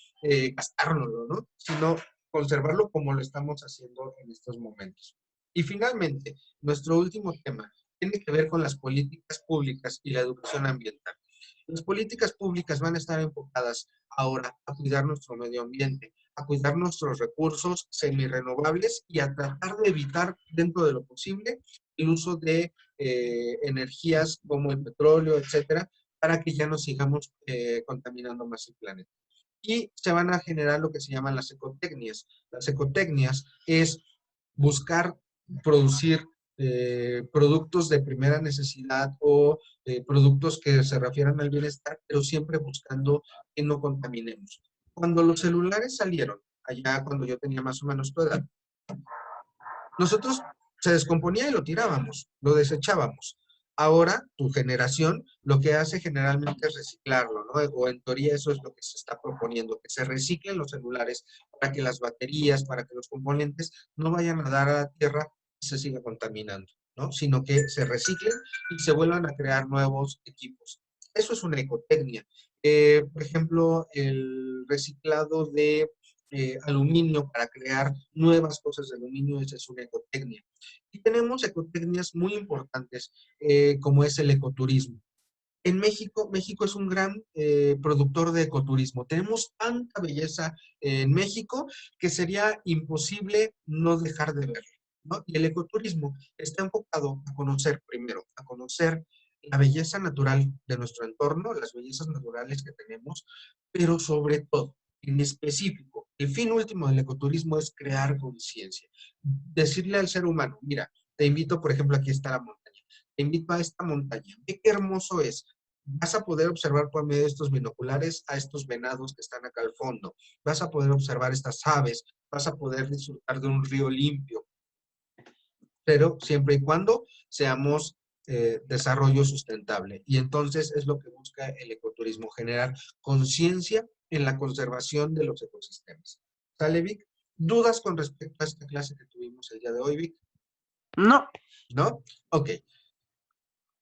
A: gastárnoslo, ¿no? Sino conservarlo como lo estamos haciendo en estos momentos. Y finalmente, nuestro último tema tiene que ver con las políticas públicas y la educación ambiental. Las políticas públicas van a estar enfocadas ahora a cuidar nuestro medio ambiente, a cuidar nuestros recursos semirrenovables y a tratar de evitar dentro de lo posible el uso de energías como el petróleo, etcétera, para que ya no sigamos contaminando más el planeta. Y se van a generar lo que se llaman las ecotecnias. Las ecotecnias es buscar producir productos de primera necesidad o productos que se refieran al bienestar, pero siempre buscando que no contaminemos. Cuando los celulares salieron, allá cuando yo tenía más o menos tu edad, nosotros Se descomponía y lo tirábamos, lo desechábamos. Ahora, tu generación lo que hace generalmente es reciclarlo, ¿no? O en teoría eso es lo que se está proponiendo, que se reciclen los celulares para que las baterías, para que los componentes no vayan a dar a la tierra y se siga contaminando, ¿no? Sino que se reciclen y se vuelvan a crear nuevos equipos. Eso es una ecotecnia. Por ejemplo, el reciclado de aluminio para crear nuevas cosas de aluminio, esa es una ecotecnia. Y tenemos ecotecnias muy importantes, como es el ecoturismo. En México, México es un gran productor de ecoturismo. Tenemos tanta belleza en México que sería imposible no dejar de verlo, ¿no? Y el ecoturismo está enfocado a conocer, primero, a conocer la belleza natural de nuestro entorno, las bellezas naturales que tenemos, pero sobre todo, en específico, el fin último del ecoturismo es crear conciencia. Decirle al ser humano, mira, te invito, por ejemplo, aquí está la montaña, te invito a esta montaña, ve qué hermoso es. Vas a poder observar por medio de estos binoculares a estos venados que están acá al fondo. Vas a poder observar estas aves, vas a poder disfrutar de un río limpio, pero siempre y cuando seamos desarrollo sustentable. Y entonces es lo que busca el ecoturismo, generar conciencia en la conservación de los ecosistemas. ¿Sale, Vic? ¿Dudas con respecto a esta clase que tuvimos el día de hoy, Vic?
B: No.
A: ¿No? Ok.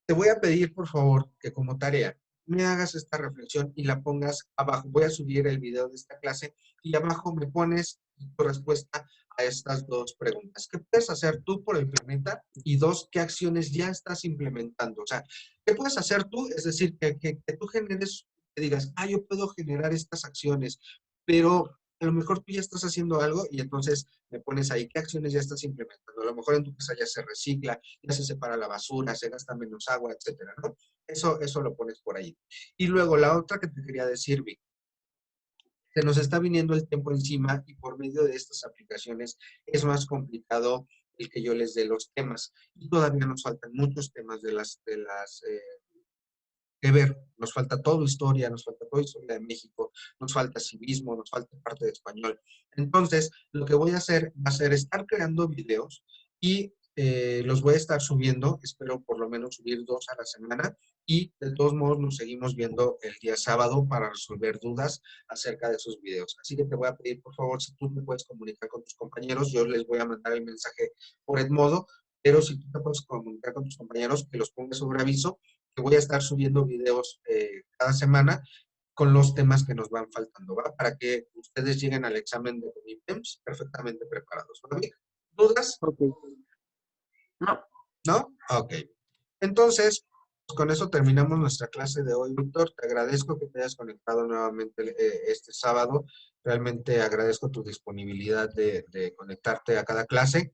A: Te voy a pedir, por favor, que como tarea me hagas esta reflexión y la pongas abajo. Voy a subir el video de esta clase y abajo me pones tu respuesta a estas dos preguntas. ¿Qué puedes hacer tú por el planeta? Y dos, ¿qué acciones ya estás implementando? O sea, ¿qué puedes hacer tú? Es decir, que tú generes, que digas, yo puedo generar estas acciones, pero a lo mejor tú ya estás haciendo algo y entonces me pones ahí, ¿qué acciones ya estás implementando? A lo mejor en tu casa ya se recicla, ya se separa la basura, se gasta menos agua, etcétera, ¿no? Eso lo pones por ahí. Y luego la otra que te quería decir, Vic, se nos está viniendo el tiempo encima y por medio de estas aplicaciones es más complicado el que yo les dé los temas. Y todavía nos faltan muchos temas que ver. Nos falta toda historia, nos falta toda historia de México, nos falta civismo, nos falta parte de español. Entonces, lo que voy a hacer va a ser estar creando videos y los voy a estar subiendo, espero por lo menos subir 2 a la semana y de todos modos nos seguimos viendo el día sábado para resolver dudas acerca de esos videos. Así que te voy a pedir, por favor, si tú me puedes comunicar con tus compañeros, yo les voy a mandar el mensaje por Edmodo, pero si tú te puedes comunicar con tus compañeros, que los pongas sobre aviso, que voy a estar subiendo videos cada semana con los temas que nos van faltando, ¿va? Para que ustedes lleguen al examen de MIPEMS perfectamente preparados, ¿va? ¿Dudas?
B: Ok. No.
A: ¿No? Ok. Entonces, pues con eso terminamos nuestra clase de hoy, Víctor. Te agradezco que te hayas conectado nuevamente este sábado. Realmente agradezco tu disponibilidad de conectarte a cada clase.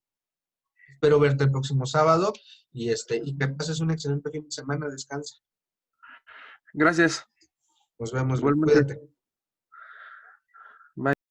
A: Espero verte el próximo sábado y que pases un excelente fin de semana. Descansa.
B: Gracias.
A: Nos vemos, Vic.
B: Igualmente.
A: Cuídate.